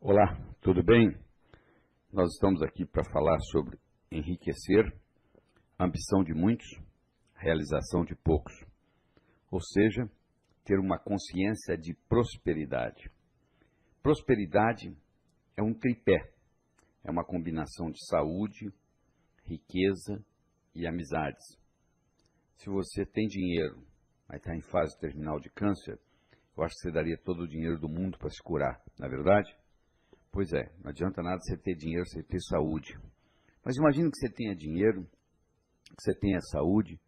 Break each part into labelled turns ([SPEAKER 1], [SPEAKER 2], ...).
[SPEAKER 1] Olá, tudo bem? Nós estamos aqui para falar sobre enriquecer, ambição de muitos, realização de poucos. Ou seja, ter uma consciência de prosperidade. Prosperidade é um tripé, é uma combinação de saúde, riqueza e amizades. Se você tem dinheiro, mas está em fase terminal de câncer, eu acho que você daria todo o dinheiro do mundo para se curar, não é verdade? Pois é, não adianta nada você ter dinheiro, você ter saúde. Mas imagine que você tenha dinheiro, que você tenha saúde,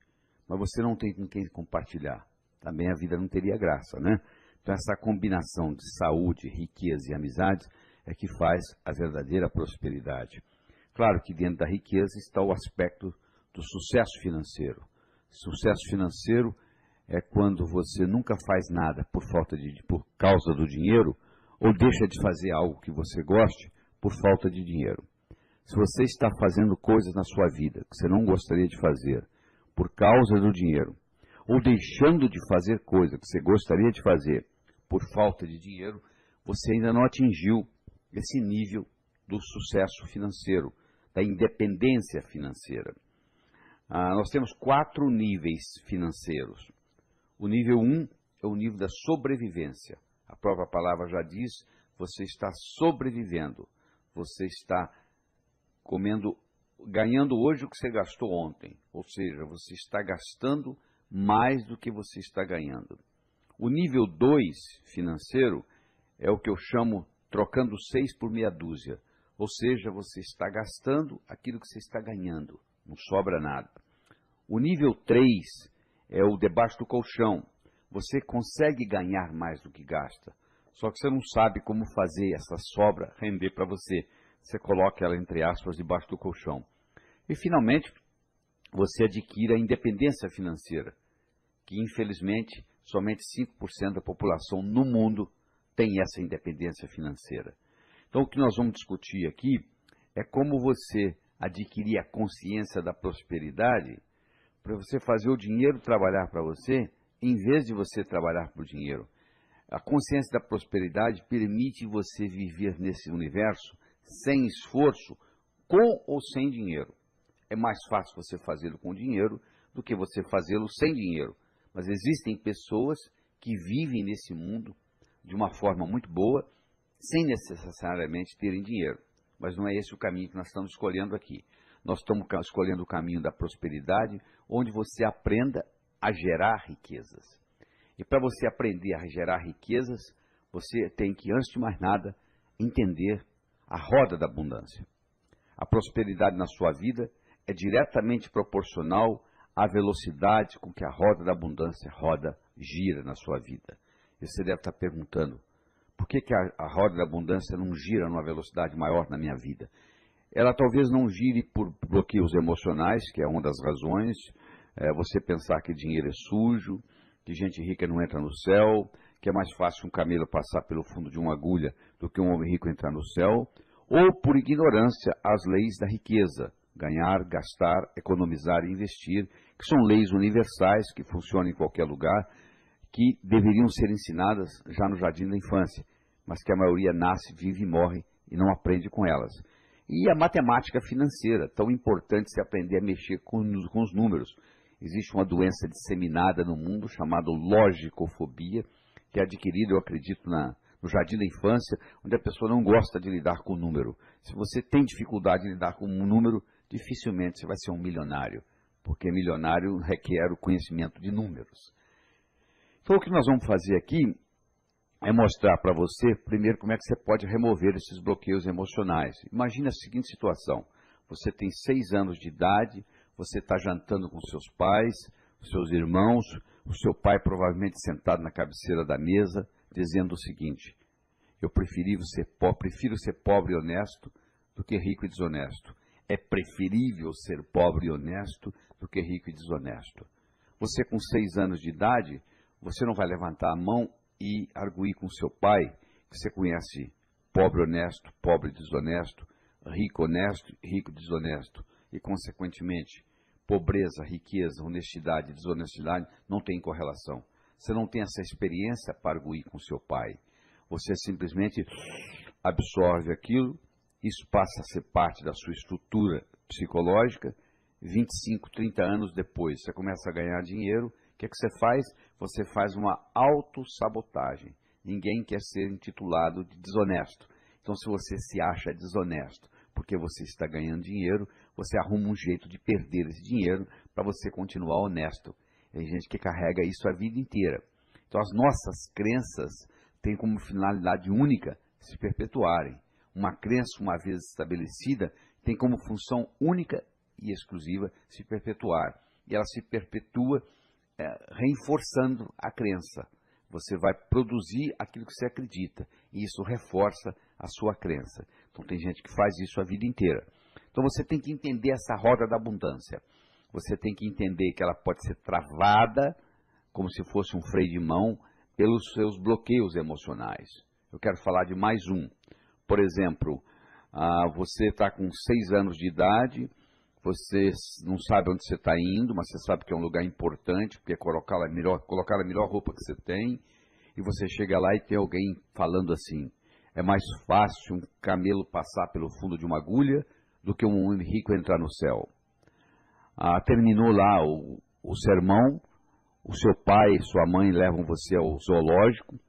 [SPEAKER 1] mas você não tem com quem compartilhar. Também a vida não teria graça, né? Então essa combinação de saúde, riqueza e amizades é que faz a verdadeira prosperidade. Claro que dentro da riqueza está o aspecto do sucesso financeiro. Sucesso financeiro é quando você nunca faz nada por causa do dinheiro, ou deixa de fazer algo que você goste por falta de dinheiro. Se você está fazendo coisas na sua vida que você não gostaria de fazer por causa do dinheiro, ou deixando de fazer coisas que você gostaria de fazer por falta de dinheiro, você ainda não atingiu esse nível do sucesso financeiro, da independência financeira. Nós temos 4 níveis financeiros. O nível 1 é o nível da sobrevivência. A própria palavra já diz, você está sobrevivendo, você está ganhando hoje o que você gastou ontem, ou seja, você está gastando mais do que você está ganhando. O nível 2 financeiro é o que eu chamo trocando 6 por meia dúzia, ou seja, você está gastando aquilo que você está ganhando, não sobra nada. O nível 3 é o debaixo do colchão. Você consegue ganhar mais do que gasta, só que você não sabe como fazer essa sobra render para você. Você coloca ela, entre aspas, debaixo do colchão. E, finalmente, você adquire a independência financeira, que, infelizmente, somente 5% da população no mundo tem essa independência financeira. Então, o que nós vamos discutir aqui é como você adquirir a consciência da prosperidade para você fazer o dinheiro trabalhar para você, em vez de você trabalhar por dinheiro. A consciência da prosperidade permite você viver nesse universo sem esforço, com ou sem dinheiro. É mais fácil você fazê-lo com dinheiro do que você fazê-lo sem dinheiro. Mas existem pessoas que vivem nesse mundo de uma forma muito boa, sem necessariamente terem dinheiro. Mas não é esse o caminho que nós estamos escolhendo aqui. Nós estamos escolhendo o caminho da prosperidade, onde você aprenda a gerar riquezas. E para você aprender a gerar riquezas, você tem que, antes de mais nada, entender a roda da abundância. A prosperidade na sua vida é diretamente proporcional à velocidade com que a roda da abundância gira na sua vida. E você deve estar perguntando, por que a roda da abundância não gira numa velocidade maior na minha vida? Ela talvez não gire por bloqueios emocionais, que é uma das razões. Você pensar que dinheiro é sujo, que gente rica não entra no céu, que é mais fácil um camelo passar pelo fundo de uma agulha do que um homem rico entrar no céu, ou por ignorância às leis da riqueza, ganhar, gastar, economizar e investir, que são leis universais que funcionam em qualquer lugar, que deveriam ser ensinadas já no jardim da infância, mas que a maioria nasce, vive e morre e não aprende com elas. E a matemática financeira, tão importante se aprender a mexer com os números. Existe uma doença disseminada no mundo chamada logicofobia, que é adquirida, eu acredito, no jardim da infância, onde a pessoa não gosta de lidar com o número. Se você tem dificuldade de lidar com um número, dificilmente você vai ser um milionário, porque milionário requer o conhecimento de números. Então, o que nós vamos fazer aqui é mostrar para você, primeiro, como é que você pode remover esses bloqueios emocionais. Imagine a seguinte situação. Você tem 6 anos de idade, você está jantando com seus pais, seus irmãos, o seu pai provavelmente sentado na cabeceira da mesa, dizendo o seguinte: eu prefiro ser pobre e honesto do que rico e desonesto. É preferível ser pobre e honesto do que rico e desonesto. Você com 6 anos de idade, você não vai levantar a mão e arguir com seu pai, que você conhece pobre honesto, pobre desonesto, rico honesto, rico desonesto, e consequentemente, pobreza, riqueza, honestidade e desonestidade não têm correlação. Você não tem essa experiência para arguir com seu pai. Você simplesmente absorve aquilo, isso passa a ser parte da sua estrutura psicológica. 25, 30 anos depois, você começa a ganhar dinheiro, o que é que você faz? Você faz uma autossabotagem. Ninguém quer ser intitulado de desonesto. Então, se você se acha desonesto porque você está ganhando dinheiro, você arruma um jeito de perder esse dinheiro para você continuar honesto. Tem gente que carrega isso a vida inteira. Então, as nossas crenças têm como finalidade única se perpetuarem. Uma crença, uma vez estabelecida, tem como função única e exclusiva se perpetuar. E ela se perpetua reforçando a crença. Você vai produzir aquilo que você acredita, e isso reforça a sua crença. Então tem gente que faz isso a vida inteira. Então você tem que entender essa roda da abundância. Você tem que entender que ela pode ser travada, como se fosse um freio de mão, pelos seus bloqueios emocionais. Eu quero falar de mais um. Por exemplo, você está com 6 anos de idade, você não sabe onde você está indo, mas você sabe que é um lugar importante, porque é colocar a melhor roupa que você tem, e você chega lá e tem alguém falando assim: é mais fácil um camelo passar pelo fundo de uma agulha do que um homem rico entrar no céu. Terminou lá o sermão, o seu pai e sua mãe levam você ao zoológico,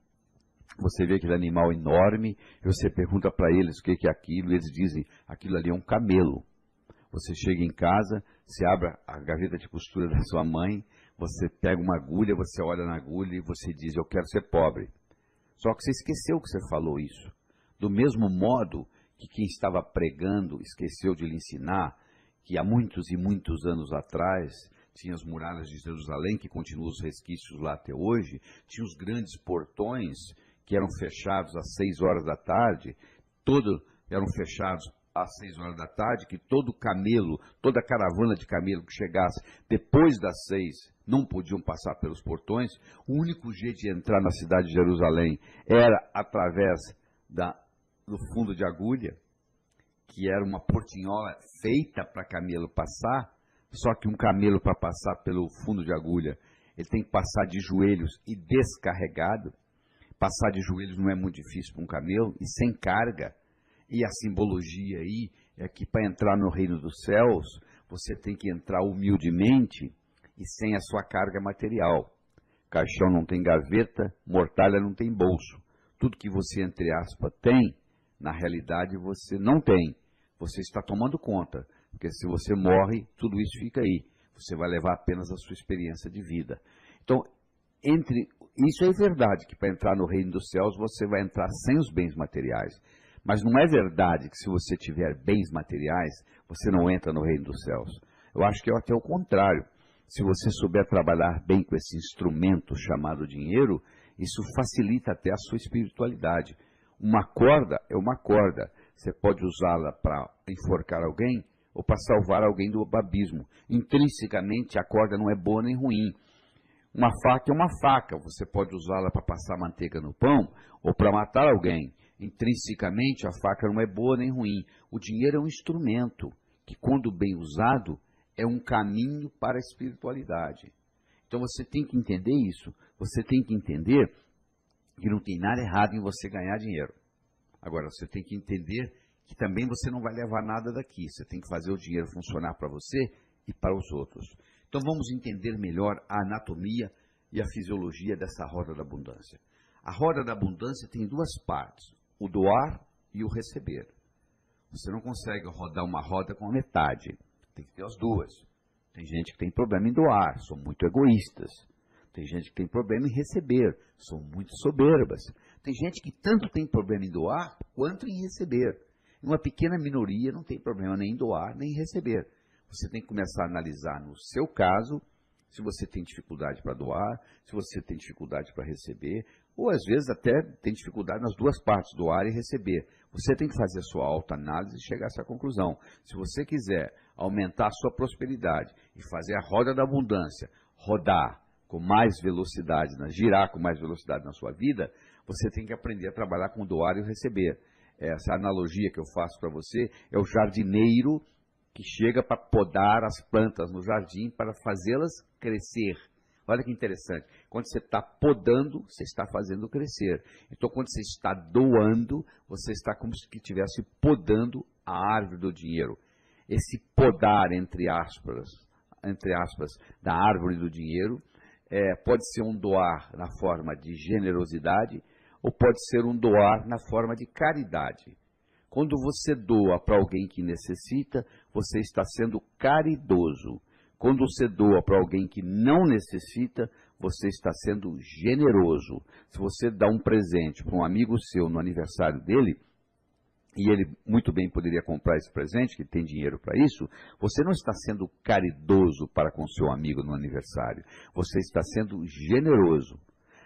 [SPEAKER 1] você vê aquele animal enorme, e você pergunta para eles o que é aquilo, e eles dizem: aquilo ali é um camelo. Você chega em casa, você abre a gaveta de costura da sua mãe, você pega uma agulha, você olha na agulha e você diz: eu quero ser pobre. Só que você esqueceu que você falou isso. Do mesmo modo que quem estava pregando esqueceu de lhe ensinar que há muitos e muitos anos atrás tinha as muralhas de Jerusalém, que continuam os resquícios lá até hoje, tinha os grandes portões que eram fechados às 6 horas da tarde, eram fechados às 6 horas da tarde, que todo camelo, toda caravana de camelo que chegasse depois das 6 não podiam passar pelos portões. O único jeito de entrar na cidade de Jerusalém era através do fundo de agulha, que era uma portinhola feita para camelo passar, só que um camelo, para passar pelo fundo de agulha, ele tem que passar de joelhos e descarregado. Passar de joelhos não é muito difícil para um camelo, e sem carga. E a simbologia aí é que para entrar no reino dos céus, você tem que entrar humildemente e sem a sua carga material. Caixão não tem gaveta, mortalha não tem bolso. Tudo que você, entre aspas, tem, na realidade você não tem. Você está tomando conta, porque se você morre, tudo isso fica aí. Você vai levar apenas a sua experiência de vida. Então, isso é verdade, que para entrar no reino dos céus, você vai entrar sem os bens materiais. Mas não é verdade que se você tiver bens materiais, você não entra no reino dos céus. Eu acho que é até o contrário. Se você souber trabalhar bem com esse instrumento chamado dinheiro, isso facilita até a sua espiritualidade. Uma corda é uma corda. Você pode usá-la para enforcar alguém ou para salvar alguém do abismo. Intrinsecamente, a corda não é boa nem ruim. Uma faca é uma faca. Você pode usá-la para passar manteiga no pão ou para matar alguém. Intrinsecamente, a faca não é boa nem ruim. O dinheiro é um instrumento que, quando bem usado, é um caminho para a espiritualidade. Então você tem que entender isso. Você tem que entender que não tem nada errado em você ganhar dinheiro. Agora, você tem que entender que também você não vai levar nada daqui. Você tem que fazer o dinheiro funcionar para você e para os outros. Então vamos entender melhor a anatomia e a fisiologia dessa roda da abundância. A roda da abundância tem 2 partes: o doar e o receber. Você não consegue rodar uma roda com a metade. Tem que ter as 2. Tem gente que tem problema em doar, são muito egoístas. Tem gente que tem problema em receber, são muito soberbas. Tem gente que tanto tem problema em doar quanto em receber. Uma pequena minoria não tem problema nem em doar nem em receber. Você tem que começar a analisar no seu caso, se você tem dificuldade para doar, se você tem dificuldade para receber, ou às vezes até tem dificuldade nas 2 partes, doar e receber. Você tem que fazer a sua autoanálise e chegar a essa conclusão. Se você quiser aumentar a sua prosperidade e fazer a roda da abundância rodar com mais velocidade, girar com mais velocidade na sua vida, você tem que aprender a trabalhar com doar e receber. Essa analogia que eu faço para você é o jardineiro que chega para podar as plantas no jardim para fazê-las crescer. Olha que interessante. Quando você está podando, você está fazendo crescer. Então, quando você está doando, você está como se estivesse podando a árvore do dinheiro. Esse podar, entre aspas, da árvore do dinheiro, pode ser um doar na forma de generosidade ou pode ser um doar na forma de caridade. Quando você doa para alguém que necessita, você está sendo caridoso. Quando você doa para alguém que não necessita, você está sendo generoso. Se você dá um presente para um amigo seu no aniversário dele, e ele muito bem poderia comprar esse presente, que tem dinheiro para isso, você não está sendo caridoso para com seu amigo no aniversário. Você está sendo generoso.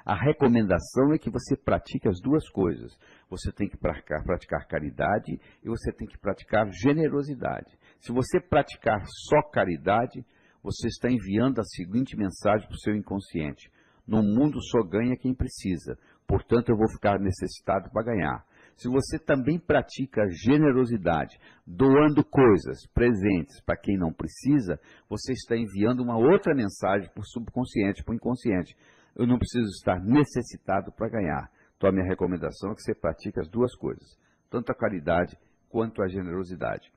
[SPEAKER 1] A recomendação é que você pratique as duas coisas. Você tem que praticar caridade e você tem que praticar generosidade. Se você praticar só caridade, você está enviando a seguinte mensagem para o seu inconsciente: no mundo só ganha quem precisa, portanto eu vou ficar necessitado para ganhar. Se você também pratica generosidade, doando coisas, presentes para quem não precisa, você está enviando uma outra mensagem para o subconsciente, para o inconsciente: eu não preciso estar necessitado para ganhar. Então a minha recomendação é que você pratique as duas coisas, tanto a caridade quanto a generosidade.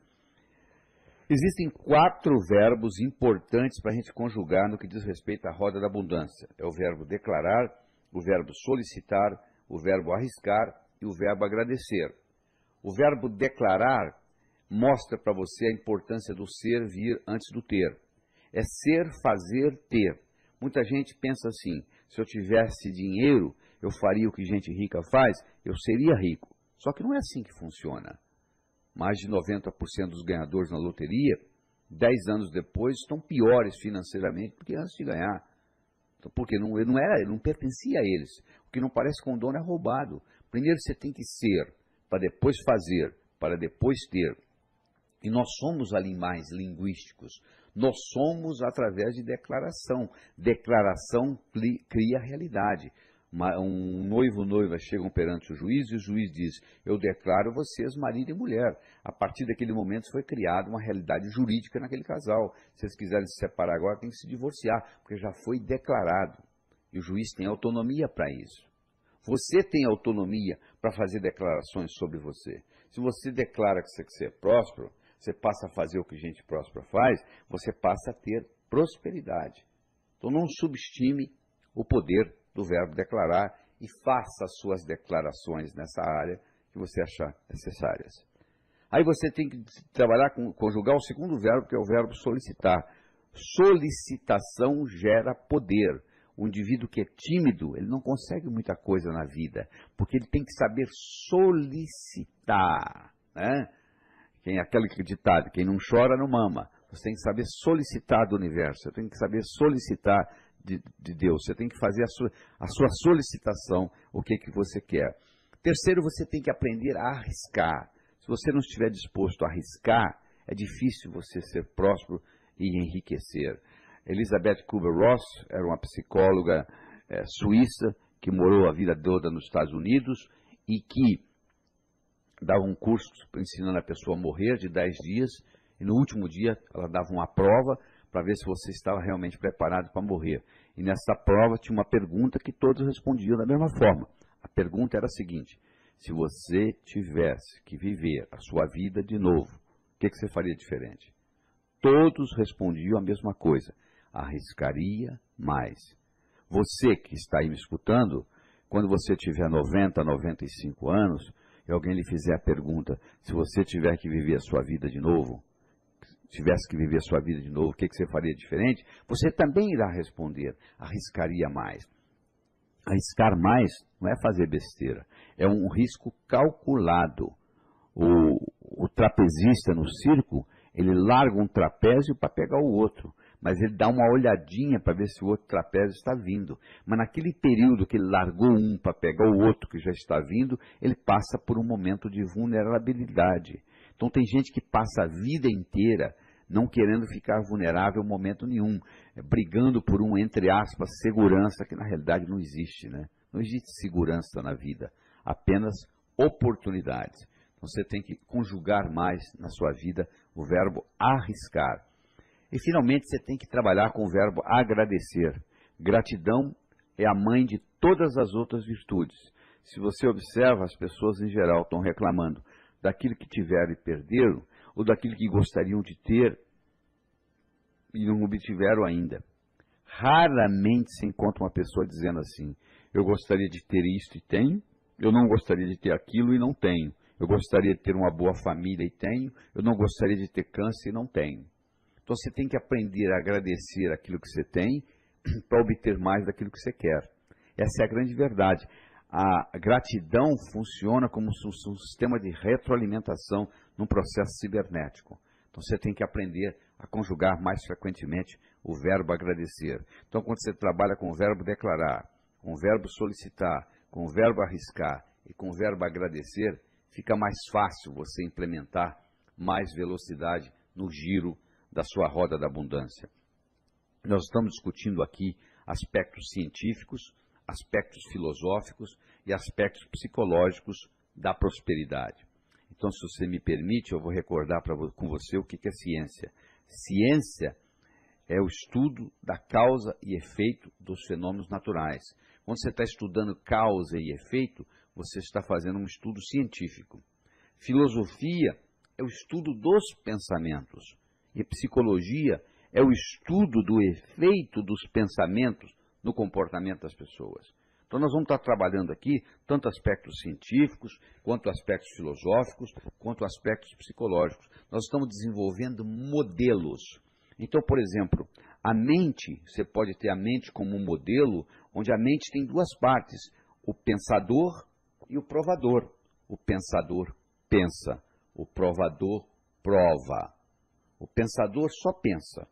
[SPEAKER 1] Existem 4 verbos importantes para a gente conjugar no que diz respeito à roda da abundância. É o verbo declarar, o verbo solicitar, o verbo arriscar e o verbo agradecer. O verbo declarar mostra para você a importância do ser vir antes do ter. É ser, fazer, ter. Muita gente pensa assim: se eu tivesse dinheiro, eu faria o que gente rica faz, eu seria rico. Só que não é assim que funciona. Mais de 90% dos ganhadores na loteria, 10 anos depois, estão piores financeiramente do que antes de ganhar. Então, porque não pertencia a eles. O que não parece com o dono é roubado. Primeiro você tem que ser, para depois fazer, para depois ter. E nós somos animais linguísticos. Nós somos através de declaração. Declaração cria realidade. Um noivo e noiva chegam perante o juiz e o juiz diz: eu declaro vocês marido e mulher. A partir daquele momento foi criada uma realidade jurídica naquele casal. Se eles quiserem se separar agora, tem que se divorciar, porque já foi declarado. E o juiz tem autonomia para isso. Você tem autonomia para fazer declarações sobre você. Se você declara que você é próspero, você passa a fazer o que gente próspera faz, você passa a ter prosperidade. Então não subestime o poder do verbo declarar e faça as suas declarações nessa área que você achar necessárias. Aí você tem que trabalhar conjugar o segundo verbo, que é o verbo solicitar. Solicitação gera poder. O indivíduo que é tímido, ele não consegue muita coisa na vida, porque ele tem que saber solicitar, né? Aquele ditado: quem não chora não mama. Você tem que saber solicitar do universo, você tem que saber solicitar de Deus, você tem que fazer a sua solicitação, o que você quer. Terceiro, você tem que aprender a arriscar. Se você não estiver disposto a arriscar, é difícil você ser próspero e enriquecer. Elizabeth Kubler-Ross era uma psicóloga suíça que morou a vida toda nos Estados Unidos e que dava um curso ensinando a pessoa a morrer de 10 dias e no último dia ela dava uma prova para ver se você estava realmente preparado para morrer. E nessa prova tinha uma pergunta que todos respondiam da mesma forma. A pergunta era a seguinte: se você tivesse que viver a sua vida de novo, o que você faria diferente? Todos respondiam a mesma coisa: arriscaria mais. Você que está aí me escutando, quando você tiver 90, 95 anos, e alguém lhe fizer a pergunta: se você tiver que viver a sua vida de novo, o que você faria diferente? Você também irá responder: arriscaria mais. Arriscar mais não é fazer besteira, é um risco calculado. O trapezista no circo, ele larga um trapézio para pegar o outro, mas ele dá uma olhadinha para ver se o outro trapézio está vindo. Mas naquele período que ele largou um para pegar o outro que já está vindo, ele passa por um momento de vulnerabilidade. Então tem gente que passa a vida inteira não querendo ficar vulnerável em momento nenhum, brigando por entre aspas, segurança, que na realidade não existe, né? Não existe segurança na vida, apenas oportunidades. Então você tem que conjugar mais na sua vida o verbo arriscar. E finalmente você tem que trabalhar com o verbo agradecer. Gratidão é a mãe de todas as outras virtudes. Se você observa, as pessoas em geral estão reclamando daquilo que tiveram e perderam, ou daquilo que gostariam de ter e não obtiveram ainda. Raramente se encontra uma pessoa dizendo assim: eu gostaria de ter isto e tenho, eu não gostaria de ter aquilo e não tenho. Eu gostaria de ter uma boa família e tenho, eu não gostaria de ter câncer e não tenho. Então você tem que aprender a agradecer aquilo que você tem para obter mais daquilo que você quer. Essa é a grande verdade. A gratidão funciona como um sistema de retroalimentação num processo cibernético. Então você tem que aprender a conjugar mais frequentemente o verbo agradecer. Então quando você trabalha com o verbo declarar, com o verbo solicitar, com o verbo arriscar e com o verbo agradecer, fica mais fácil você implementar mais velocidade no giro da sua roda da abundância. Nós estamos discutindo aqui aspectos científicos, aspectos filosóficos e aspectos psicológicos da prosperidade. Então, se você me permite, eu vou recordar com você o que é ciência. Ciência é o estudo da causa e efeito dos fenômenos naturais. Quando você está estudando causa e efeito, você está fazendo um estudo científico. Filosofia é o estudo dos pensamentos. E psicologia é o estudo do efeito dos pensamentos no comportamento das pessoas. Então nós vamos estar trabalhando aqui tanto aspectos científicos, quanto aspectos filosóficos, quanto aspectos psicológicos. Nós estamos desenvolvendo modelos. Então, por exemplo, a mente, você pode ter a mente como um modelo, onde a mente tem duas partes, o pensador e o provador. O pensador pensa, o provador prova. O pensador só pensa,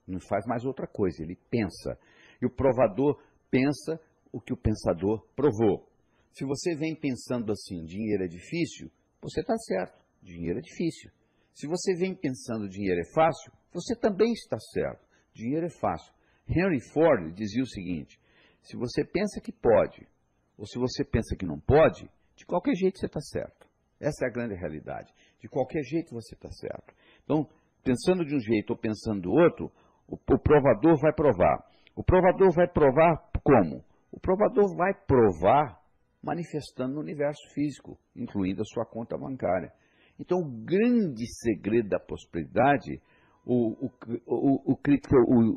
[SPEAKER 1] não faz mais outra coisa, ele pensa. E o provador pensa o que o pensador provou. Se você vem pensando assim, dinheiro é difícil, você está certo, dinheiro é difícil. Se você vem pensando dinheiro é fácil, você também está certo, dinheiro é fácil. Henry Ford dizia o seguinte: se você pensa que pode, ou se você pensa que não pode, de qualquer jeito você está certo. Essa é a grande realidade. De qualquer jeito você está certo. Então, pensando de um jeito ou pensando do outro, o provador vai provar. O provador vai provar como? O provador vai provar manifestando no universo físico, incluindo a sua conta bancária. Então, o grande segredo da prosperidade, o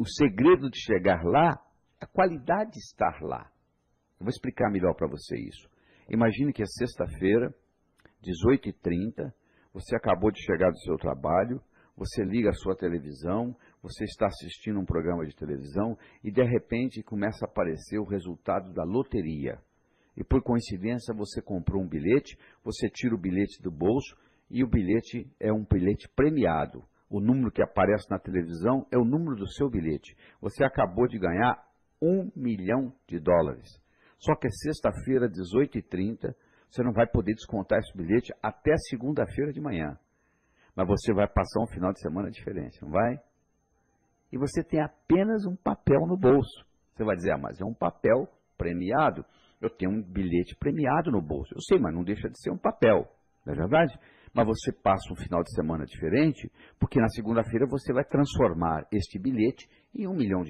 [SPEAKER 1] segredo de chegar lá, a qualidade de estar lá. Eu vou explicar melhor para você isso. Imagine que é sexta-feira, 18h30, você acabou de chegar do seu trabalho, você liga a sua televisão, você está assistindo um programa de televisão e de repente começa a aparecer o resultado da loteria. E por coincidência você comprou um bilhete, você tira o bilhete do bolso e o bilhete é um bilhete premiado. O número que aparece na televisão é o número do seu bilhete. Você acabou de ganhar $1 milhão. Só que é sexta-feira, 18h30, você não vai poder descontar esse bilhete até segunda-feira de manhã. Mas você vai passar um final de semana diferente, não vai? E você tem apenas um papel no bolso. Você vai dizer, mas é um papel premiado. Eu tenho um bilhete premiado no bolso. Eu sei, mas não deixa de ser um papel, não é verdade? Mas você passa um final de semana diferente, porque na segunda-feira você vai transformar este bilhete em $1 milhão.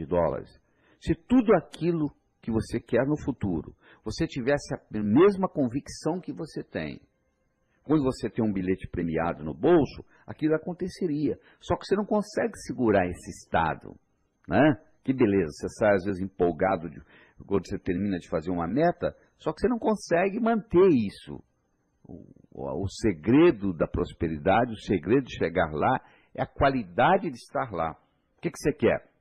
[SPEAKER 1] Se tudo aquilo que você quer no futuro, você tivesse a mesma convicção que você tem, quando você tem um bilhete premiado no bolso, aquilo aconteceria. Só que você não consegue segurar esse estado, né? Que beleza, você sai às vezes empolgado quando você termina de fazer uma meta, só que você não consegue manter isso. O segredo da prosperidade, o segredo de chegar lá, é a qualidade de estar lá. O que você quer?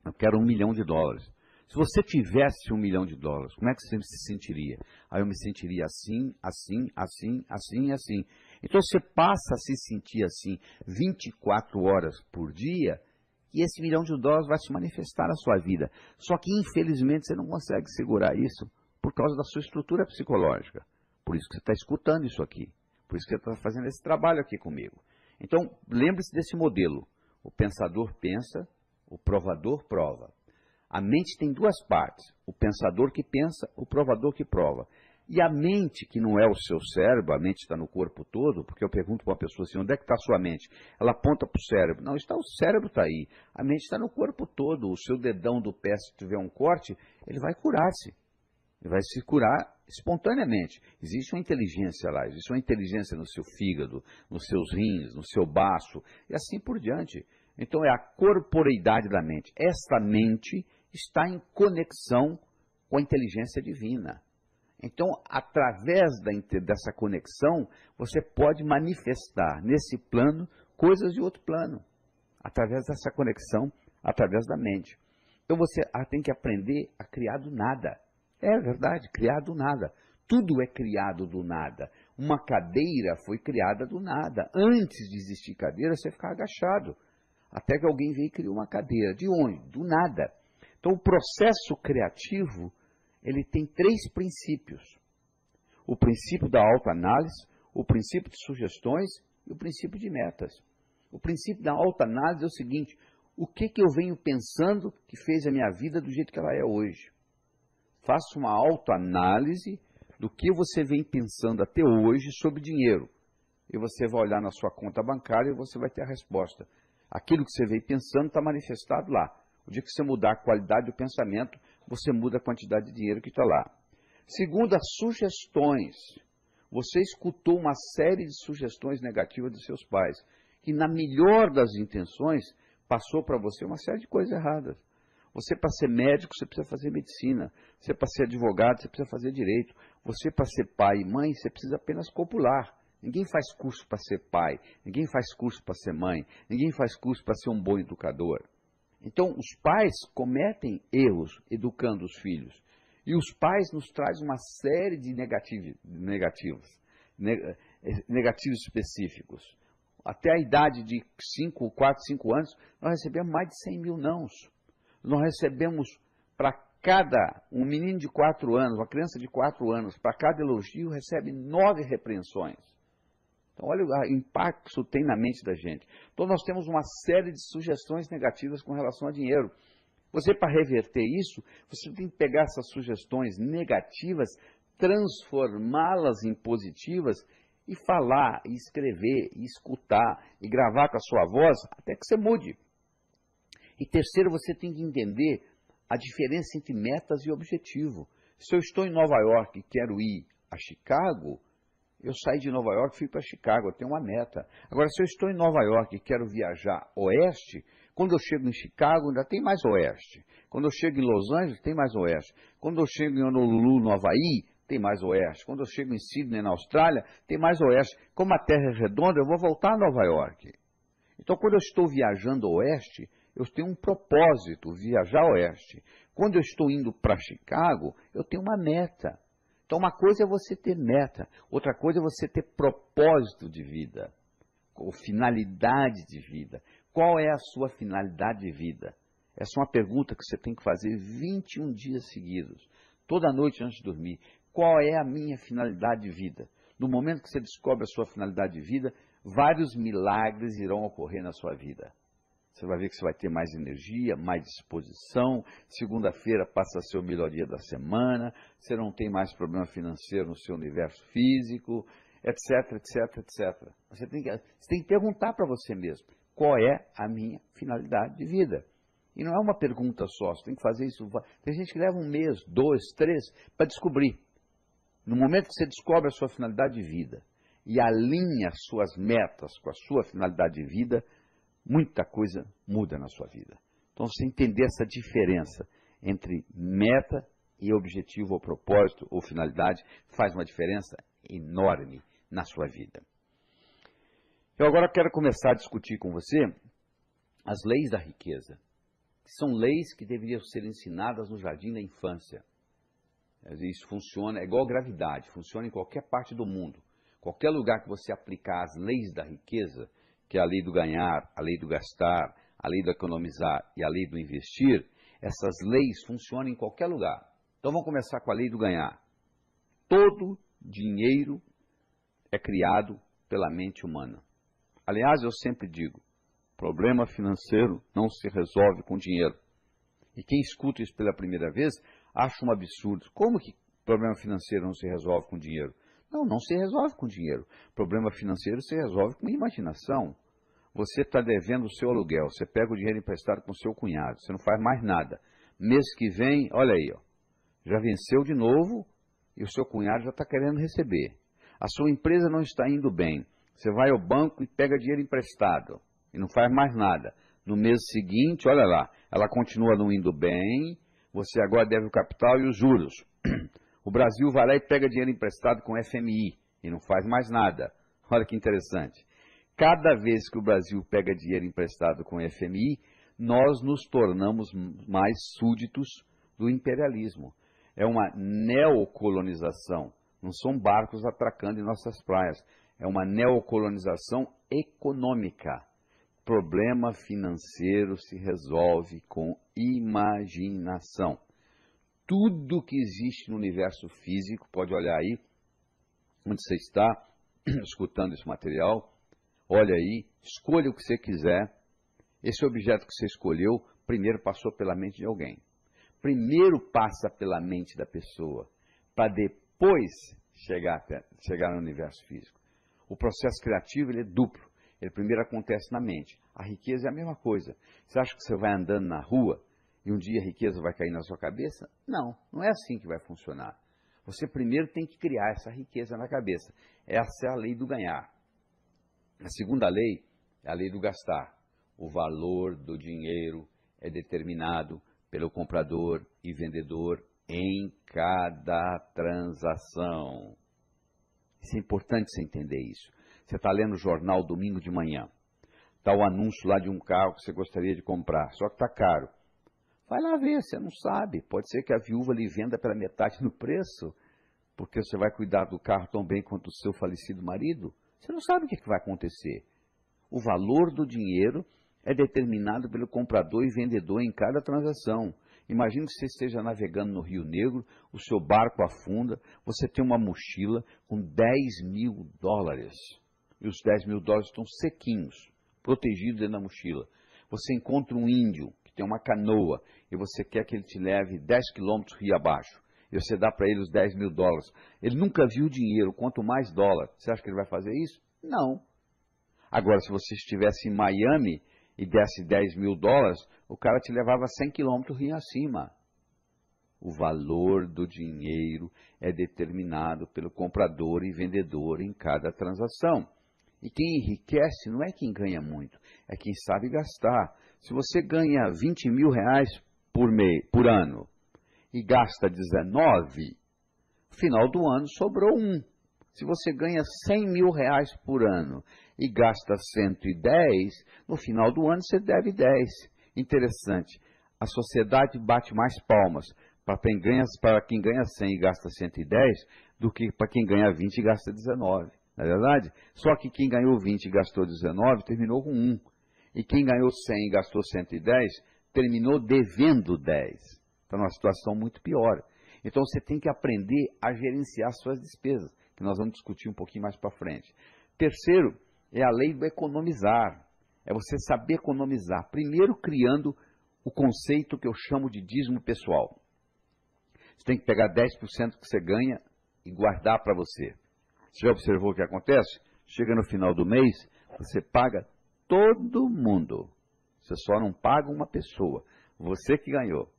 [SPEAKER 1] Eu quero $1 milhão. Se você tivesse $1 milhão, como é que você se sentiria? Aí eu me sentiria assim, assim, assim, assim e assim. Então você passa a se sentir assim 24 horas por dia e esse $1 milhão vai se manifestar na sua vida. Só que infelizmente você não consegue segurar isso por causa da sua estrutura psicológica. Por isso que você está escutando isso aqui. Por isso que você está fazendo esse trabalho aqui comigo. Então lembre-se desse modelo. O pensador pensa, o provador prova. A mente tem duas partes, o pensador que pensa, o provador que prova. E a mente, que não é o seu cérebro, a mente está no corpo todo, porque eu pergunto para uma pessoa assim, onde é que está a sua mente? Ela aponta para o cérebro. Não, o cérebro está aí. A mente está no corpo todo. O seu dedão do pé, se tiver um corte, ele vai curar-se. Ele vai se curar espontaneamente. Existe uma inteligência lá, existe uma inteligência no seu fígado, nos seus rins, no seu baço, e assim por diante. Então é a corporeidade da mente. Esta mente está em conexão com a inteligência divina. Então, através dessa conexão, você pode manifestar nesse plano coisas de outro plano. Através dessa conexão, através da mente. Então você tem que aprender a criar do nada. É verdade, criar do nada. Tudo é criado do nada. Uma cadeira foi criada do nada. Antes de existir cadeira, você ficava agachado. Até que alguém veio e criou uma cadeira. De onde? Do nada. Então, o processo criativo, ele tem 3 princípios. O princípio da autoanálise, o princípio de sugestões e o princípio de metas. O princípio da autoanálise é o seguinte: o que eu venho pensando que fez a minha vida do jeito que ela é hoje? Faça uma autoanálise do que você vem pensando até hoje sobre dinheiro. E você vai olhar na sua conta bancária e você vai ter a resposta. Aquilo que você vem pensando está manifestado lá. O dia que você mudar a qualidade do pensamento, você muda a quantidade de dinheiro que está lá. Segundo, as sugestões. Você escutou uma série de sugestões negativas dos seus pais, que na melhor das intenções, passou para você uma série de coisas erradas. Você, para ser médico, você precisa fazer medicina. Você, para ser advogado, você precisa fazer direito. Você, para ser pai e mãe, você precisa apenas copular. Ninguém faz curso para ser pai. Ninguém faz curso para ser mãe. Ninguém faz curso para ser um bom educador. Então, os pais cometem erros educando os filhos. E os pais nos trazem uma série de negativos específicos. Até a idade de 4, 5 anos, nós recebemos mais de 100 mil nãos. Nós recebemos para um menino de 4 anos, uma criança de 4 anos, para cada elogio, recebe 9 repreensões. Então, olha o impacto que isso tem na mente da gente. Então, nós temos uma série de sugestões negativas com relação a dinheiro. Você, para reverter isso, você tem que pegar essas sugestões negativas, transformá-las em positivas e falar, e escrever, e escutar, e gravar com a sua voz, até que você mude. E terceiro, você tem que entender a diferença entre metas e objetivo. Se eu estou em Nova York e quero ir a Chicago, eu saio de Nova York e fui para Chicago, eu tenho uma meta. Agora, se eu estou em Nova York e quero viajar oeste, quando eu chego em Chicago ainda tem mais oeste. Quando eu chego em Los Angeles, tem mais oeste. Quando eu chego em Honolulu, no Havaí, tem mais oeste. Quando eu chego em Sydney, na Austrália, tem mais oeste. Como a Terra é redonda, eu vou voltar a Nova York. Então, quando eu estou viajando oeste, eu tenho um propósito, viajar oeste. Quando eu estou indo para Chicago, eu tenho uma meta. Então, uma coisa é você ter meta, outra coisa é você ter propósito de vida, ou finalidade de vida. Qual é a sua finalidade de vida? Essa é uma pergunta que você tem que fazer 21 dias seguidos, toda noite antes de dormir. Qual é a minha finalidade de vida? No momento que você descobre a sua finalidade de vida, vários milagres irão ocorrer na sua vida. Você vai ver que você vai ter mais energia, mais disposição. Segunda-feira passa a ser o melhor dia da semana. Você não tem mais problema financeiro no seu universo físico, etc, etc, etc. Você tem que perguntar para você mesmo, qual é a minha finalidade de vida? E não é uma pergunta só, você tem que fazer isso. Tem gente que leva 1 mês, 2, 3, para descobrir. No momento que você descobre a sua finalidade de vida e alinha suas metas com a sua finalidade de vida, muita coisa muda na sua vida. Então, você entender essa diferença entre meta e objetivo ou propósito ou finalidade faz uma diferença enorme na sua vida. Eu agora quero começar a discutir com você as leis da riqueza, que são leis que deveriam ser ensinadas no jardim da infância. Isso funciona, é igual gravidade, funciona em qualquer parte do mundo. Qualquer lugar que você aplicar as leis da riqueza, que é a lei do ganhar, a lei do gastar, a lei do economizar e a lei do investir, essas leis funcionam em qualquer lugar. Então vamos começar com a lei do ganhar. Todo dinheiro é criado pela mente humana. Aliás, eu sempre digo, problema financeiro não se resolve com dinheiro. E quem escuta isso pela primeira vez, acha um absurdo. Como que problema financeiro não se resolve com dinheiro. Não, não se resolve com dinheiro. Problema financeiro se resolve com imaginação. Você está devendo o seu aluguel, você pega o dinheiro emprestado com o seu cunhado, você não faz mais nada. Mês que vem, olha aí, ó, já venceu de novo e o seu cunhado já está querendo receber. A sua empresa não está indo bem. Você vai ao banco e pega dinheiro emprestado e não faz mais nada. No mês seguinte, olha lá, ela continua não indo bem, você agora deve o capital e os juros. O Brasil vai lá e pega dinheiro emprestado com FMI e não faz mais nada. Olha que interessante. Cada vez que o Brasil pega dinheiro emprestado com FMI, nós nos tornamos mais súditos do imperialismo. É uma neocolonização. Não são barcos atracando em nossas praias. É uma neocolonização econômica. Problema financeiro se resolve com imaginação. Tudo que existe no universo físico, pode olhar aí, onde você está, escutando esse material, olha aí, escolha o que você quiser. Esse objeto que você escolheu, primeiro passou pela mente de alguém. Primeiro passa pela mente da pessoa, para depois chegar no universo físico. O processo criativo ele é duplo. Ele primeiro acontece na mente. A riqueza é a mesma coisa. Você acha que você vai andando na rua e um dia a riqueza vai cair na sua cabeça? Não, não é assim que vai funcionar. Você primeiro tem que criar essa riqueza na cabeça. Essa é a lei do ganhar. A segunda lei é a lei do gastar. O valor do dinheiro é determinado pelo comprador e vendedor em cada transação. Isso é importante você entender isso. Você está lendo o jornal domingo de manhã. Está o anúncio lá de um carro que você gostaria de comprar, só que está caro. Vai lá ver, você não sabe. Pode ser que a viúva lhe venda pela metade no preço, porque você vai cuidar do carro tão bem quanto o seu falecido marido. Você não sabe o que vai acontecer. O valor do dinheiro é determinado pelo comprador e vendedor em cada transação. Imagine que você esteja navegando no Rio Negro, o seu barco afunda, você tem uma mochila com $10.000. E os $10.000 estão sequinhos, protegidos dentro da mochila. Você encontra um índio que tem uma canoa e você quer que ele te leve 10 quilômetros rio abaixo. E você dá para ele os $10.000. Ele nunca viu dinheiro, quanto mais dólar. Você acha que ele vai fazer isso? Não. Agora, se você estivesse em Miami e desse $10.000, o cara te levava 100 quilômetros rio acima. O valor do dinheiro é determinado pelo comprador e vendedor em cada transação. E quem enriquece não é quem ganha muito, é quem sabe gastar. Se você ganha R$20.000 por ano e gasta 19, no final do ano sobrou 1. Se você ganha R$100.000 por ano e gasta 110, no final do ano você deve 10. Interessante, a sociedade bate mais palmas para quem ganha 100 e gasta 110 do que para quem ganha 20 e gasta 19. Não é verdade? Só que quem ganhou 20 e gastou 19 terminou com 1. E quem ganhou 100 e gastou 110 terminou devendo 10. Está numa situação muito pior. Então você tem que aprender a gerenciar suas despesas, que nós vamos discutir um pouquinho mais para frente. Terceiro, é a lei do economizar. É você saber economizar. Primeiro criando o conceito que eu chamo de dízimo pessoal. Você tem que pegar 10% que você ganha e guardar para você. Você já observou o que acontece? Chega no final do mês, você paga todo mundo. Você só não paga uma pessoa. Você que ganhou.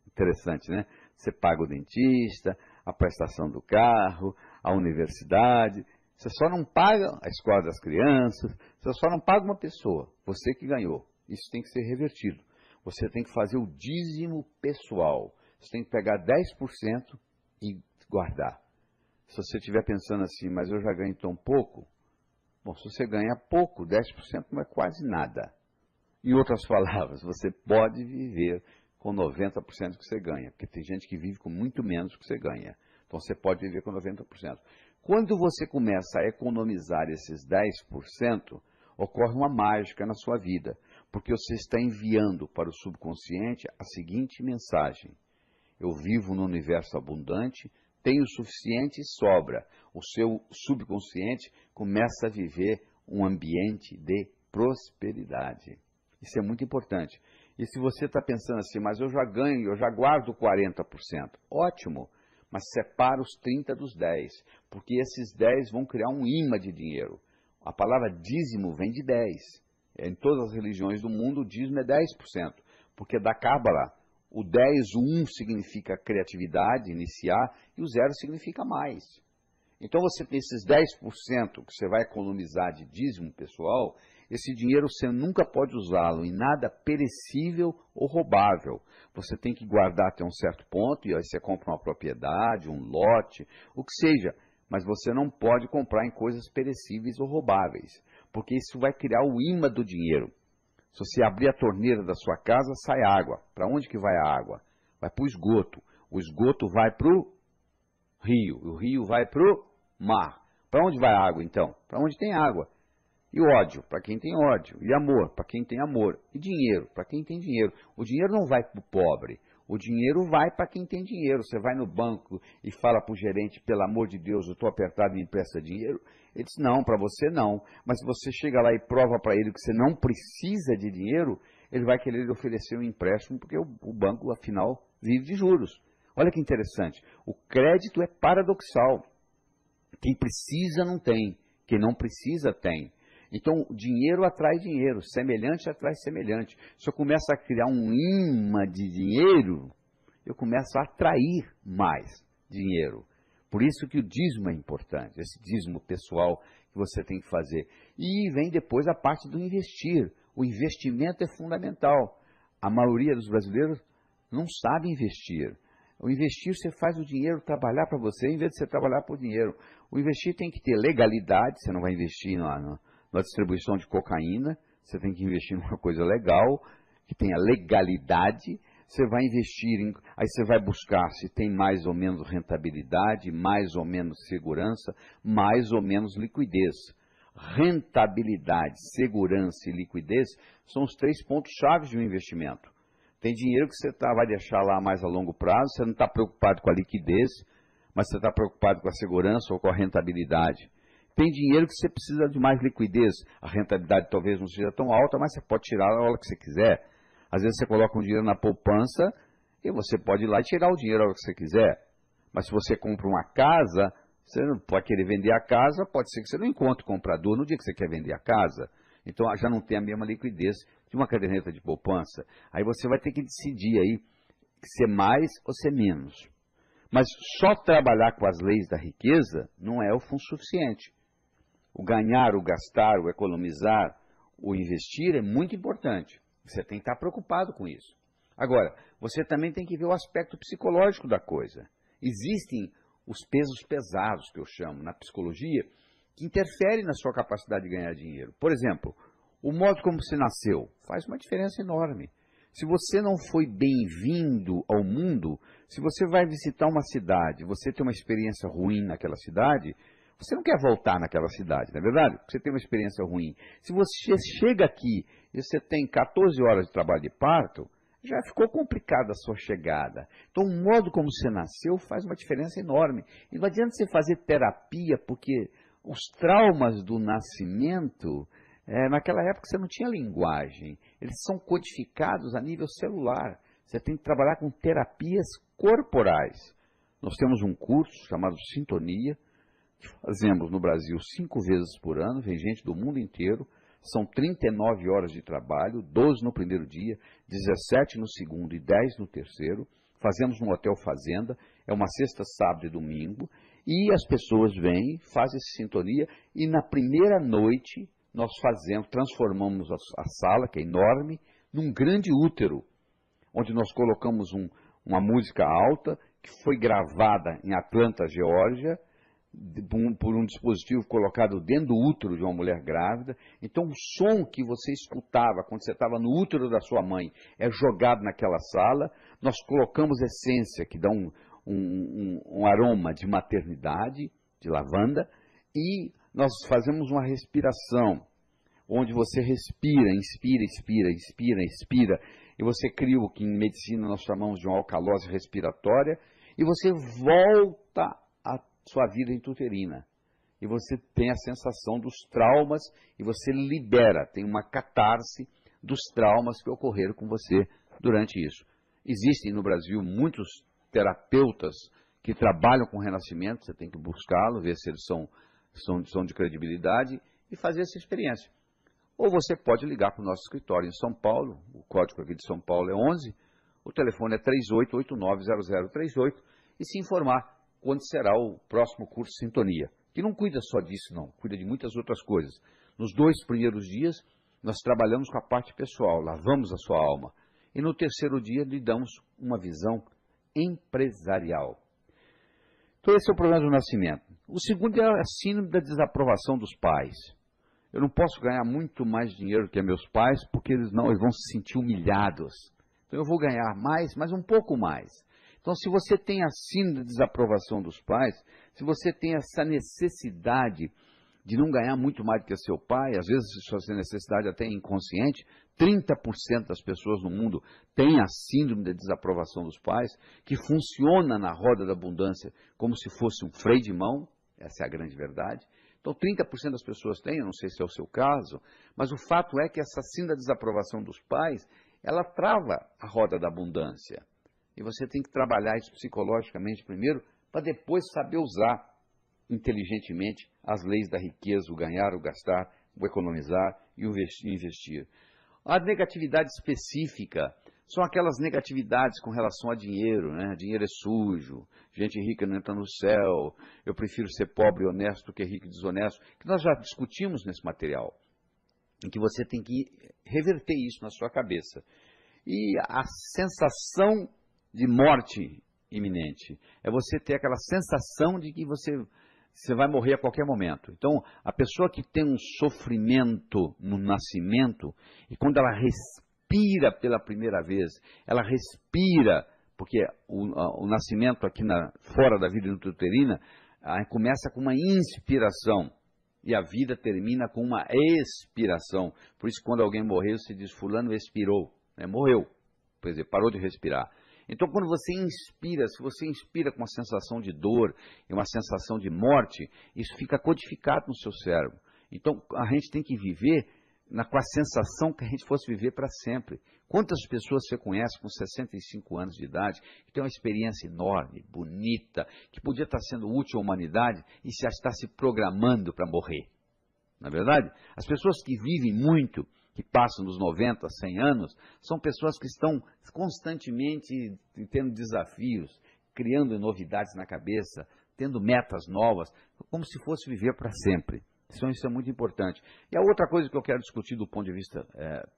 [SPEAKER 1] Interessante, né? Você paga o dentista, a prestação do carro, a universidade. Você só não paga a escola das crianças. Você só não paga uma pessoa. Você que ganhou. Isso tem que ser revertido. Você tem que fazer o dízimo pessoal. Você tem que pegar 10% e guardar. Se você estiver pensando assim, mas eu já ganho tão pouco, bom, se você ganha pouco, 10% não é quase nada. Em outras palavras, você pode viver com 90% que você ganha, porque tem gente que vive com muito menos que você ganha. Então você pode viver com 90%. Quando você começa a economizar esses 10%, ocorre uma mágica na sua vida, porque você está enviando para o subconsciente a seguinte mensagem: eu vivo num universo abundante, tenho o suficiente e sobra. O seu subconsciente começa a viver um ambiente de prosperidade. Isso é muito importante. E se você está pensando assim, mas eu já ganho, eu já guardo 40%. Ótimo, mas separa os 30 dos 10, porque esses 10 vão criar um imã de dinheiro. A palavra dízimo vem de 10. Em todas as religiões do mundo, o dízimo é 10%, porque da Cábala, o 10, o 1 significa criatividade, iniciar, e o 0 significa mais. Então você tem esses 10% que você vai economizar de dízimo pessoal, esse dinheiro você nunca pode usá-lo em nada perecível ou roubável. Você tem que guardar até um certo ponto, e aí você compra uma propriedade, um lote, o que seja, mas você não pode comprar em coisas perecíveis ou roubáveis, porque isso vai criar o imã do dinheiro. Se você abrir a torneira da sua casa, sai água. Para onde que vai a água? Vai para o esgoto. O esgoto vai para o rio. O rio vai para o mar. Para onde vai a água, então? Para onde tem água. E ódio, para quem tem ódio. E amor, para quem tem amor. E dinheiro, para quem tem dinheiro. O dinheiro não vai para o pobre. O dinheiro vai para quem tem dinheiro. Você vai no banco e fala para o gerente, pelo amor de Deus, eu estou apertado e me empresta dinheiro. Ele diz, não, para você não. Mas se você chega lá e prova para ele que você não precisa de dinheiro, ele vai querer lhe oferecer um empréstimo, porque o banco, afinal, vive de juros. Olha que interessante. O crédito é paradoxal. Quem precisa não tem. Quem não precisa tem. Então, dinheiro atrai dinheiro, semelhante atrai semelhante. Se eu começo a criar um imã de dinheiro, eu começo a atrair mais dinheiro. Por isso que o dízimo é importante, esse dízimo pessoal que você tem que fazer. E vem depois a parte do investir. O investimento é fundamental. A maioria dos brasileiros não sabe investir. O investir, você faz o dinheiro trabalhar para você, em vez de você trabalhar por dinheiro. O investir tem que ter legalidade, você não vai investir na distribuição de cocaína, você tem que investir numa coisa legal, que tenha legalidade, você vai investir, aí você vai buscar se tem mais ou menos rentabilidade, mais ou menos segurança, mais ou menos liquidez. Rentabilidade, segurança e liquidez são os 3 pontos-chave de um investimento. Tem dinheiro que você vai deixar lá mais a longo prazo, você não está preocupado com a liquidez, mas você está preocupado com a segurança ou com a rentabilidade. Tem dinheiro que você precisa de mais liquidez. A rentabilidade talvez não seja tão alta, mas você pode tirar a hora que você quiser. Às vezes você coloca um dinheiro na poupança e você pode ir lá e tirar o dinheiro a hora que você quiser. Mas se você compra uma casa, você não pode querer vender a casa, pode ser que você não encontre comprador no dia que você quer vender a casa. Então já não tem a mesma liquidez de uma caderneta de poupança. Aí você vai ter que decidir aí se é mais ou se é menos. Mas só trabalhar com as leis da riqueza não é o suficiente. O ganhar, o gastar, o economizar, o investir é muito importante. Você tem que estar preocupado com isso. Agora, você também tem que ver o aspecto psicológico da coisa. Existem os pesos pesados, que eu chamo, na psicologia, que interferem na sua capacidade de ganhar dinheiro. Por exemplo, o modo como você nasceu faz uma diferença enorme. Se você não foi bem-vindo ao mundo, se você vai visitar uma cidade, você tem uma experiência ruim naquela cidade, você não quer voltar naquela cidade, não é verdade? Porque você tem uma experiência ruim. Se você chega aqui e você tem 14 horas de trabalho de parto, já ficou complicada a sua chegada. Então, o modo como você nasceu faz uma diferença enorme. E não adianta você fazer terapia, porque os traumas do nascimento, naquela época você não tinha linguagem. Eles são codificados a nível celular. Você tem que trabalhar com terapias corporais. Nós temos um curso chamado Sintonia, fazemos no Brasil 5 vezes por ano, vem gente do mundo inteiro, são 39 horas de trabalho, 12 no primeiro dia, 17 no segundo e 10 no terceiro, fazemos no Hotel Fazenda, é uma sexta, sábado e domingo, e as pessoas vêm, fazem essa sintonia, e na primeira noite nós transformamos a sala, que é enorme, num grande útero, onde nós colocamos uma música alta, que foi gravada em Atlanta, Geórgia, por um dispositivo colocado dentro do útero de uma mulher grávida. Então, o som que você escutava quando você estava no útero da sua mãe é jogado naquela sala. Nós colocamos essência, que dá um aroma de maternidade, de lavanda, e nós fazemos uma respiração, onde você respira, inspira, expira, inspira, expira, e você cria o que em medicina nós chamamos de uma alcalose respiratória, e você volta a sua vida intrauterina. E você tem a sensação dos traumas e você libera, tem uma catarse dos traumas que ocorreram com você durante isso. Existem no Brasil muitos terapeutas que trabalham com renascimento, você tem que buscá-lo, ver se eles são de credibilidade e fazer essa experiência. Ou você pode ligar para o nosso escritório em São Paulo, o código aqui de São Paulo é 11, o telefone é 38890038 e se informar quando será o próximo curso Sintonia, que não cuida só disso não, cuida de muitas outras coisas. Nos 2 primeiros dias, nós trabalhamos com a parte pessoal, lavamos a sua alma. E no terceiro dia, lhe damos uma visão empresarial. Então, esse é o problema do nascimento. O segundo é a síndrome da desaprovação dos pais. Eu não posso ganhar muito mais dinheiro que meus pais, porque eles vão se sentir humilhados. Então, eu vou ganhar mais, mas um pouco mais. Então, se você tem a síndrome da desaprovação dos pais, se você tem essa necessidade de não ganhar muito mais do que seu pai, às vezes essa necessidade até é inconsciente, 30% das pessoas no mundo têm a síndrome da desaprovação dos pais, que funciona na roda da abundância como se fosse um freio de mão, essa é a grande verdade. Então 30% das pessoas têm, eu não sei se é o seu caso, mas o fato é que essa síndrome da desaprovação dos pais, ela trava a roda da abundância. E você tem que trabalhar isso psicologicamente primeiro, para depois saber usar inteligentemente as leis da riqueza, o ganhar, o gastar, o economizar e o investir. A negatividade específica são aquelas negatividades com relação a dinheiro, né? Dinheiro é sujo, gente rica não entra no céu, eu prefiro ser pobre e honesto do que rico e desonesto, que nós já discutimos nesse material, em que você tem que reverter isso na sua cabeça. E a sensação de morte iminente é você ter aquela sensação de que você vai morrer a qualquer momento. Então, a pessoa que tem um sofrimento no nascimento, e quando ela respira pela primeira vez, ela respira, porque o nascimento aqui fora da vida intrauterina, começa com uma inspiração, e a vida termina com uma expiração. Por isso, quando alguém morreu, se diz, fulano expirou, né? Morreu, quer dizer, parou de respirar. Então, quando você inspira, se você inspira com uma sensação de dor e uma sensação de morte, isso fica codificado no seu cérebro. Então, a gente tem que viver com a sensação que a gente fosse viver para sempre. Quantas pessoas você conhece com 65 anos de idade, que tem uma experiência enorme, bonita, que podia estar sendo útil à humanidade e já está se programando para morrer? Não é verdade? As pessoas que vivem muito, que passam dos 90, 100 anos, são pessoas que estão constantemente tendo desafios, criando novidades na cabeça, tendo metas novas, como se fosse viver para sempre. Então isso é muito importante. E a outra coisa que eu quero discutir do ponto de vista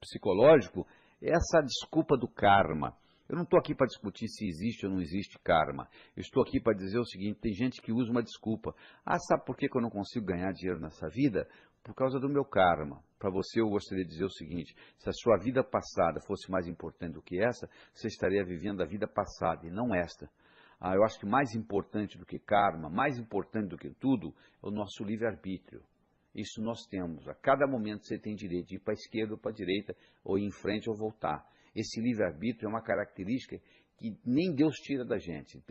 [SPEAKER 1] psicológico é essa desculpa do karma. Eu não estou aqui para discutir se existe ou não existe karma. Eu estou aqui para dizer o seguinte, tem gente que usa uma desculpa. Sabe por que eu não consigo ganhar dinheiro nessa vida? Por causa do meu karma. Para você, eu gostaria de dizer o seguinte, se a sua vida passada fosse mais importante do que essa, você estaria vivendo a vida passada e não esta. Eu acho que mais importante do que karma, mais importante do que tudo, é o nosso livre-arbítrio. Isso nós temos. A cada momento você tem direito de ir para a esquerda ou para a direita, ou ir em frente ou voltar. Esse livre-arbítrio é uma característica que nem Deus tira da gente.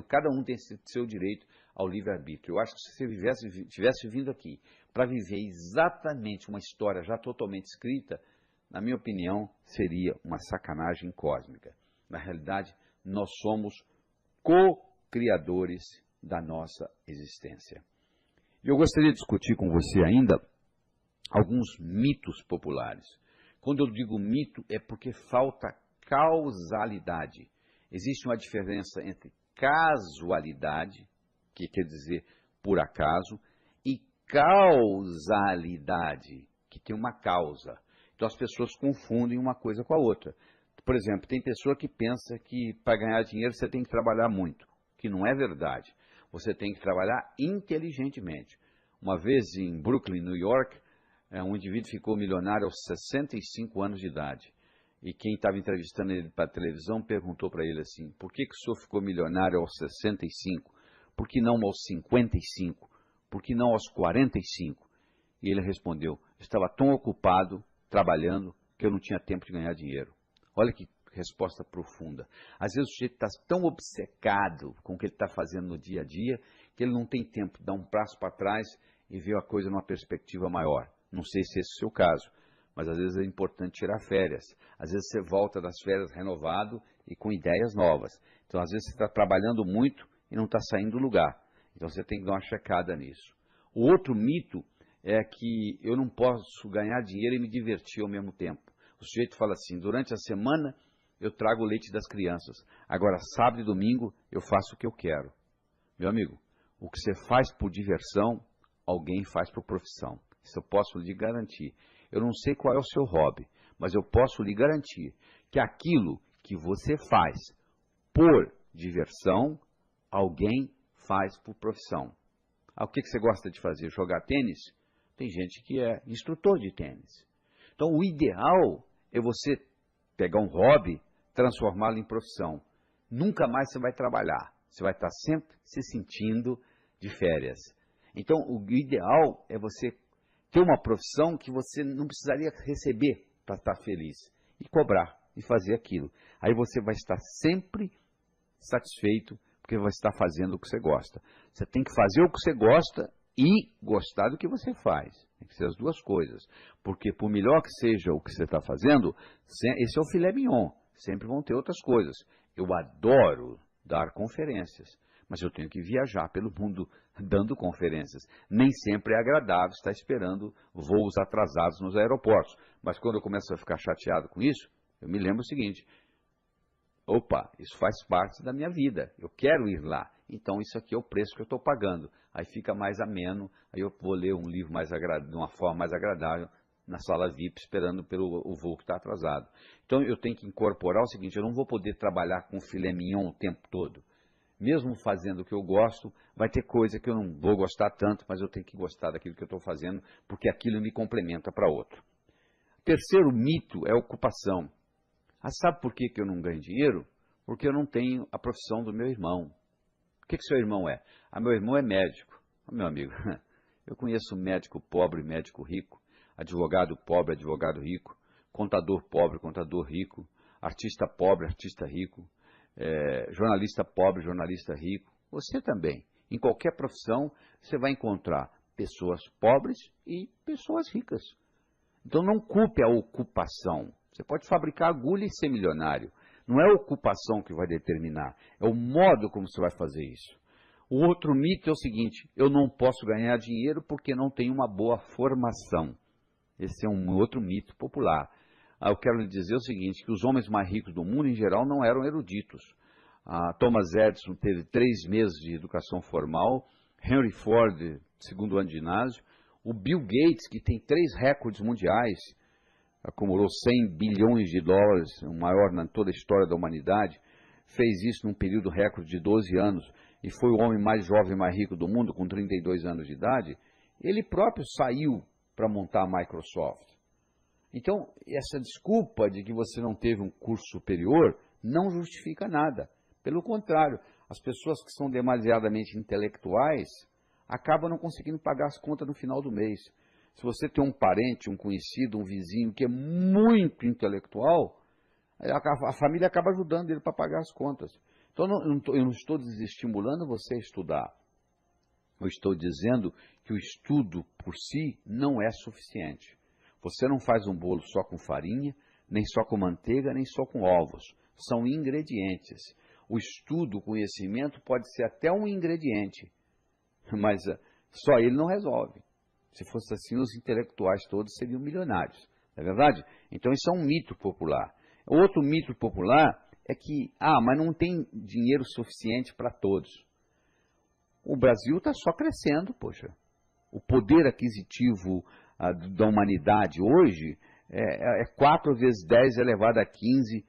[SPEAKER 1] Cada um tem seu direito ao livre-arbítrio. Eu acho que se você tivesse vindo aqui para viver exatamente uma história já totalmente escrita, na minha opinião, seria uma sacanagem cósmica. Na realidade, nós somos co-criadores da nossa existência. E eu gostaria de discutir com você ainda alguns mitos populares. Quando eu digo mito, é porque falta causalidade. Existe uma diferença entre casualidade, que quer dizer por acaso, e causalidade, que tem uma causa. Então as pessoas confundem uma coisa com a outra. Por exemplo, tem pessoa que pensa que para ganhar dinheiro você tem que trabalhar muito, que não é verdade. Você tem que trabalhar inteligentemente. Uma vez em Brooklyn, New York, um indivíduo ficou milionário aos 65 anos de idade. E quem estava entrevistando ele para a televisão perguntou para ele assim, por que o senhor ficou milionário aos 65? Por que não aos 55? Por que não aos 45? E ele respondeu, estava tão ocupado, trabalhando, que eu não tinha tempo de ganhar dinheiro. Olha que resposta profunda. Às vezes o sujeito está tão obcecado com o que ele está fazendo no dia a dia, que ele não tem tempo de dar um passo para trás e ver a coisa numa perspectiva maior. Não sei se esse é o seu caso, mas às vezes é importante tirar férias. Às vezes você volta das férias renovado e com ideias novas. Então, às vezes você está trabalhando muito e não está saindo do lugar. Então você tem que dar uma checada nisso. O outro mito é que eu não posso ganhar dinheiro e me divertir ao mesmo tempo. O sujeito fala assim, durante a semana eu trago o leite das crianças, agora sábado e domingo eu faço o que eu quero. Meu amigo, o que você faz por diversão, alguém faz por profissão. Isso eu posso lhe garantir. Eu não sei qual é o seu hobby, mas eu posso lhe garantir que aquilo que você faz por diversão, alguém faz por profissão. O que você gosta de fazer? Jogar tênis? Tem gente que é instrutor de tênis. Então, o ideal é você pegar um hobby, transformá-lo em profissão. Nunca mais você vai trabalhar. Você vai estar sempre se sentindo de férias. Então, o ideal é você ter uma profissão que você não precisaria receber para estar feliz. E cobrar, e fazer aquilo. Aí você vai estar sempre satisfeito, porque vai estar fazendo o que você gosta. Você tem que fazer o que você gosta e gostar do que você faz. Tem que ser as duas coisas. Porque por melhor que seja o que você está fazendo, esse é o filé mignon. Sempre vão ter outras coisas. Eu adoro dar conferências, mas eu tenho que viajar pelo mundo dando conferências. Nem sempre é agradável estar esperando voos atrasados nos aeroportos. Mas quando eu começo a ficar chateado com isso, eu me lembro o seguinte: opa, isso faz parte da minha vida, eu quero ir lá, então isso aqui é o preço que eu estou pagando. Aí fica mais ameno, aí eu vou ler um livro de uma forma mais agradável, na sala VIP, esperando pelo voo que está atrasado. Então eu tenho que incorporar o seguinte: eu não vou poder trabalhar com filé mignon o tempo todo. Mesmo fazendo o que eu gosto, vai ter coisa que eu não vou gostar tanto, mas eu tenho que gostar daquilo que eu estou fazendo, porque aquilo me complementa para outro. Terceiro mito é a ocupação. Sabe por que eu não ganho dinheiro? Porque eu não tenho a profissão do meu irmão. O que seu irmão é? Meu irmão é médico. Meu amigo, eu conheço médico pobre, médico rico, advogado pobre, advogado rico, contador pobre, contador rico, artista pobre, artista rico, jornalista pobre, jornalista rico. Você também. Em qualquer profissão, você vai encontrar pessoas pobres e pessoas ricas. Então não culpe a ocupação. Você pode fabricar agulha e ser milionário. Não é a ocupação que vai determinar, é o modo como você vai fazer isso. O outro mito é o seguinte: eu não posso ganhar dinheiro porque não tenho uma boa formação. Esse é um outro mito popular. Eu quero lhe dizer o seguinte, que os homens mais ricos do mundo, em geral, não eram eruditos. Thomas Edison teve 3 meses de educação formal, Henry Ford, 2º ano de ginásio, o Bill Gates, que tem 3 recordes mundiais, acumulou 100 bilhões de dólares, o maior na toda a história da humanidade, fez isso num período recorde de 12 anos, e foi o homem mais jovem e mais rico do mundo, com 32 anos de idade. Ele próprio saiu para montar a Microsoft. Então, essa desculpa de que você não teve um curso superior não justifica nada. Pelo contrário, as pessoas que são demasiadamente intelectuais acabam não conseguindo pagar as contas no final do mês. Se você tem um parente, um conhecido, um vizinho que é muito intelectual, a família acaba ajudando ele para pagar as contas. Então, eu não estou desestimulando você a estudar. Eu estou dizendo que o estudo por si não é suficiente. Você não faz um bolo só com farinha, nem só com manteiga, nem só com ovos. São ingredientes. O estudo, o conhecimento pode ser até um ingrediente, mas só ele não resolve. Se fosse assim, os intelectuais todos seriam milionários. Não é verdade? Então isso é um mito popular. Outro mito popular é que, mas não tem dinheiro suficiente para todos. O Brasil está só crescendo, poxa. O poder aquisitivo da humanidade hoje é 4 vezes 10 elevado a 15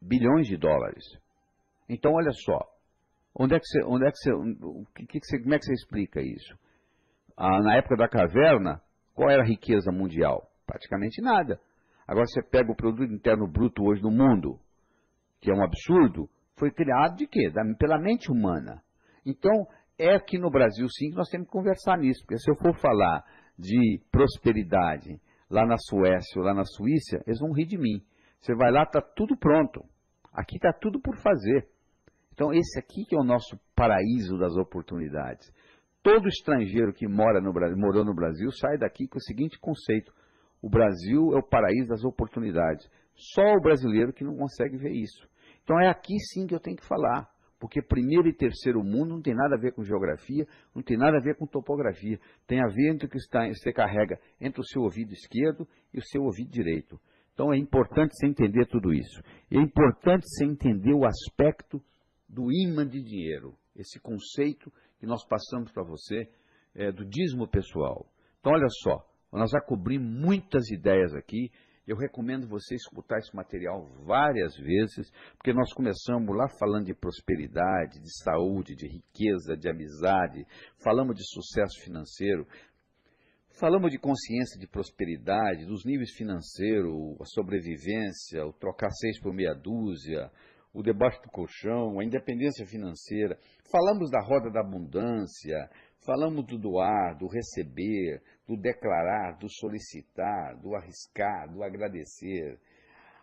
[SPEAKER 1] bilhões de dólares. Então, olha só, como é que você explica isso? Na época da caverna, qual era a riqueza mundial? Praticamente nada. Agora você pega o produto interno bruto hoje no mundo, que é um absurdo, foi criado de quê? Pela mente humana. Então, é aqui no Brasil, sim, que nós temos que conversar nisso, porque se eu for falar de prosperidade lá na Suécia ou lá na Suíça, eles vão rir de mim. Você vai lá, está tudo pronto. Aqui está tudo por fazer. Então, esse aqui que é o nosso paraíso das oportunidades. Todo estrangeiro que morou no Brasil sai daqui com o seguinte conceito: o Brasil é o paraíso das oportunidades. Só o brasileiro que não consegue ver isso. Então, é aqui sim que eu tenho que falar. Porque primeiro e terceiro mundo não tem nada a ver com geografia, não tem nada a ver com topografia. Tem a ver entre o que você carrega entre o seu ouvido esquerdo e o seu ouvido direito. Então é importante você entender tudo isso. E é importante você entender o aspecto do ímã de dinheiro. Esse conceito que nós passamos para você do dízimo pessoal. Então olha só, nós já cobrimos muitas ideias aqui. Eu recomendo você escutar esse material várias vezes, porque nós começamos lá falando de prosperidade, de saúde, de riqueza, de amizade, falamos de sucesso financeiro, falamos de consciência de prosperidade, dos níveis financeiros, a sobrevivência, o trocar 6 por meia dúzia, o debaixo do colchão, a independência financeira. Falamos da roda da abundância, falamos do doar, do receber, do declarar, do solicitar, do arriscar, do agradecer.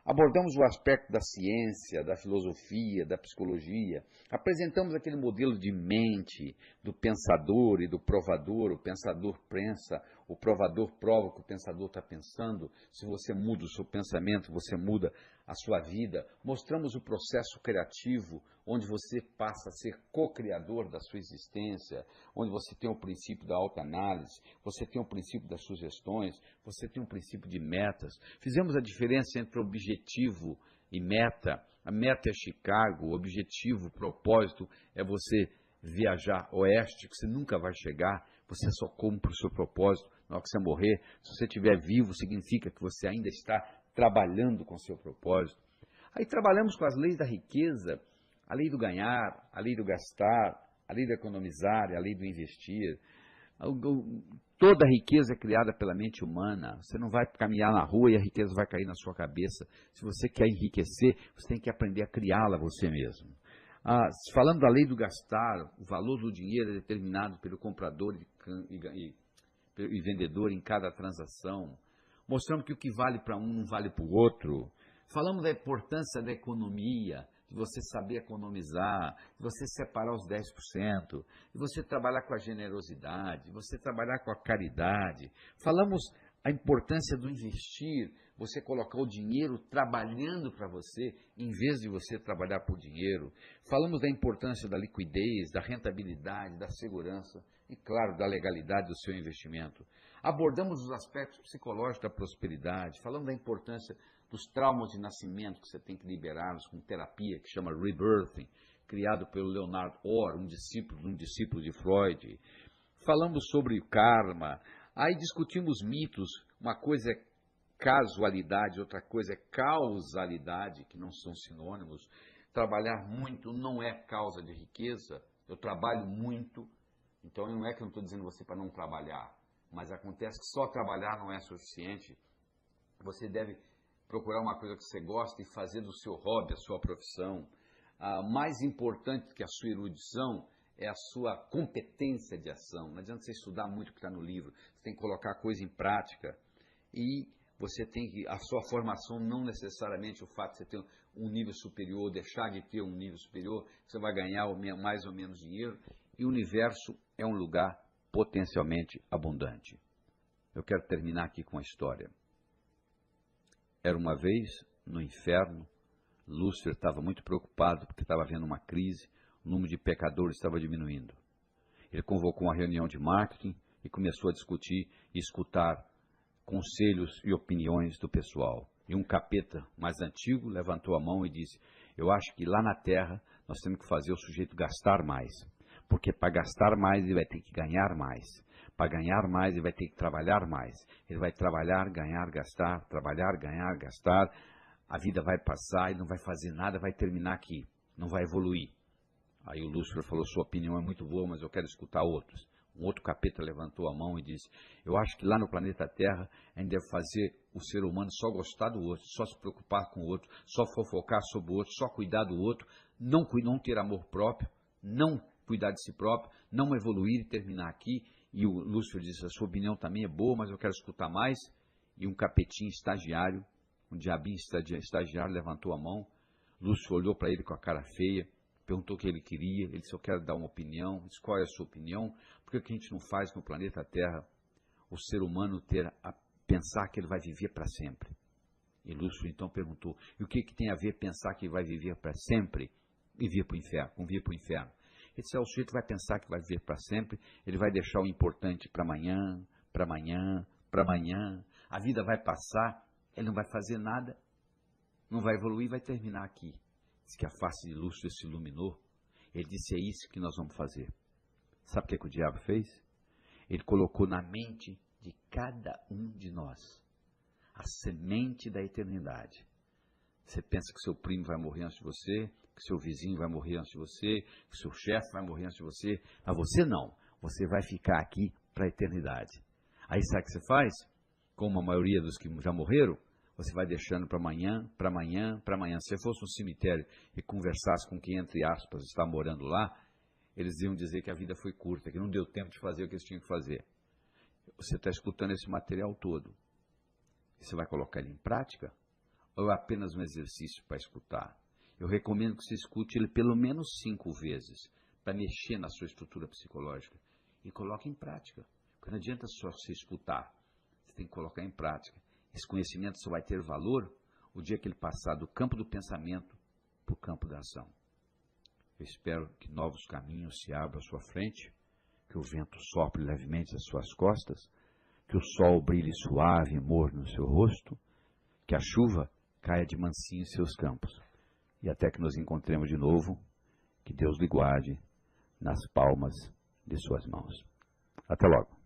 [SPEAKER 1] Abordamos o aspecto da ciência, da filosofia, da psicologia. Apresentamos aquele modelo de mente, do pensador e do provador. O pensador pensa, o provador prova o que o pensador está pensando. Se você muda o seu pensamento, você muda a sua vida. Mostramos o processo criativo, onde você passa a ser co-criador da sua existência, onde você tem o princípio da autoanálise, você tem o princípio das sugestões, você tem o princípio de metas. Fizemos a diferença entre objetivo e meta. A meta é Chicago, o objetivo, o propósito é você viajar oeste, que você nunca vai chegar, você só cumpre o seu propósito na hora que você morrer. Se você estiver vivo, significa que você ainda está trabalhando com o seu propósito. Aí trabalhamos com as leis da riqueza, a lei do ganhar, a lei do gastar, a lei do economizar, a lei do investir. Toda a riqueza é criada pela mente humana. Você não vai caminhar na rua e a riqueza vai cair na sua cabeça. Se você quer enriquecer, você tem que aprender a criá-la você mesmo. Falando da lei do gastar, o valor do dinheiro é determinado pelo comprador e vendedor em cada transação. Mostramos que o que vale para um não vale para o outro. Falamos da importância da economia, de você saber economizar, de você separar os 10%, de você trabalhar com a generosidade, de você trabalhar com a caridade. Falamos a importância do investir, você colocar o dinheiro trabalhando para você, em vez de você trabalhar por dinheiro. Falamos da importância da liquidez, da rentabilidade, da segurança e, claro, da legalidade do seu investimento. Abordamos os aspectos psicológicos da prosperidade, falamos da importância dos traumas de nascimento que você tem que liberá-los com terapia que chama Rebirthing, criado pelo Leonard Orr, um discípulo de Freud. Falamos sobre karma, aí discutimos mitos, uma coisa é casualidade, outra coisa é causalidade, que não são sinônimos. Trabalhar muito não é causa de riqueza, eu trabalho muito, então não é que eu não estou dizendo você para não trabalhar, mas acontece que só trabalhar não é suficiente, você deve procurar uma coisa que você gosta e fazer do seu hobby a sua profissão. Mais importante que a sua erudição é a sua competência de ação. Não adianta você estudar muito o que está no livro, você tem que colocar a coisa em prática. E você tem que, a sua formação não necessariamente o fato de você ter um nível superior, deixar de ter um nível superior, você vai ganhar mais ou menos dinheiro. E o universo é um lugar potencialmente abundante. Eu quero terminar aqui com uma história. Era uma vez, no inferno, Lúcifer estava muito preocupado porque estava havendo uma crise, o número de pecadores estava diminuindo. Ele convocou uma reunião de marketing e começou a discutir e escutar conselhos e opiniões do pessoal. E um capeta mais antigo levantou a mão e disse: eu acho que lá na Terra nós temos que fazer o sujeito gastar mais, porque para gastar mais ele vai ter que ganhar mais. Para ganhar mais, ele vai ter que trabalhar mais. Ele vai trabalhar, ganhar, gastar, trabalhar, ganhar, gastar. A vida vai passar, ele não vai fazer nada, vai terminar aqui, não vai evoluir. Aí o Lúcifer falou: sua opinião é muito boa, mas eu quero escutar outros. Um outro capeta levantou a mão e disse: eu acho que lá no planeta Terra a gente deve fazer o ser humano só gostar do outro, só se preocupar com o outro, só fofocar sobre o outro, só cuidar do outro, não ter amor próprio, não cuidar de si próprio, não evoluir e terminar aqui. E o Lúcifer disse: a sua opinião também é boa, mas eu quero escutar mais. E um capetinho estagiário, um diabinho estagiário levantou a mão. Lúcifer olhou para ele com a cara feia, perguntou o que ele queria. Ele disse: eu quero dar uma opinião. Disse: qual é a sua opinião? Por que a gente não faz no planeta Terra o ser humano pensar que ele vai viver para sempre? E Lúcifer então perguntou: e o que tem a ver pensar que vai viver para sempre e vir para o inferno, com vir para o inferno. Esse é o sujeito que vai pensar que vai viver para sempre, ele vai deixar o importante para amanhã, para amanhã, para amanhã. A vida vai passar, ele não vai fazer nada, não vai evoluir, vai terminar aqui. Diz que a face de Lúcifer se iluminou. Ele disse, é isso que nós vamos fazer. Sabe o que o diabo fez? Ele colocou na mente de cada um de nós a semente da eternidade. Você pensa que seu primo vai morrer antes de você, que seu vizinho vai morrer antes de você, que seu chefe vai morrer antes de você, mas você não. Você vai ficar aqui para a eternidade. Aí sabe o que você faz? Como a maioria dos que já morreram, você vai deixando para amanhã, para amanhã, para amanhã. Se você fosse um cemitério e conversasse com quem, entre aspas, está morando lá, eles iam dizer que a vida foi curta, que não deu tempo de fazer o que eles tinham que fazer. Você está escutando esse material todo. Você vai colocar ele em prática? Ou é apenas um exercício para escutar? Eu recomendo que você escute ele pelo menos 5 vezes, para mexer na sua estrutura psicológica. E coloque em prática. Porque não adianta só você escutar. Você tem que colocar em prática. Esse conhecimento só vai ter valor o dia que ele passar do campo do pensamento para o campo da ação. Eu espero que novos caminhos se abram à sua frente, que o vento sopre levemente às suas costas, que o sol brilhe suave e morno no seu rosto, que a chuva caia de mansinho em seus campos. E até que nos encontremos de novo, que Deus lhe guarde nas palmas de suas mãos. Até logo.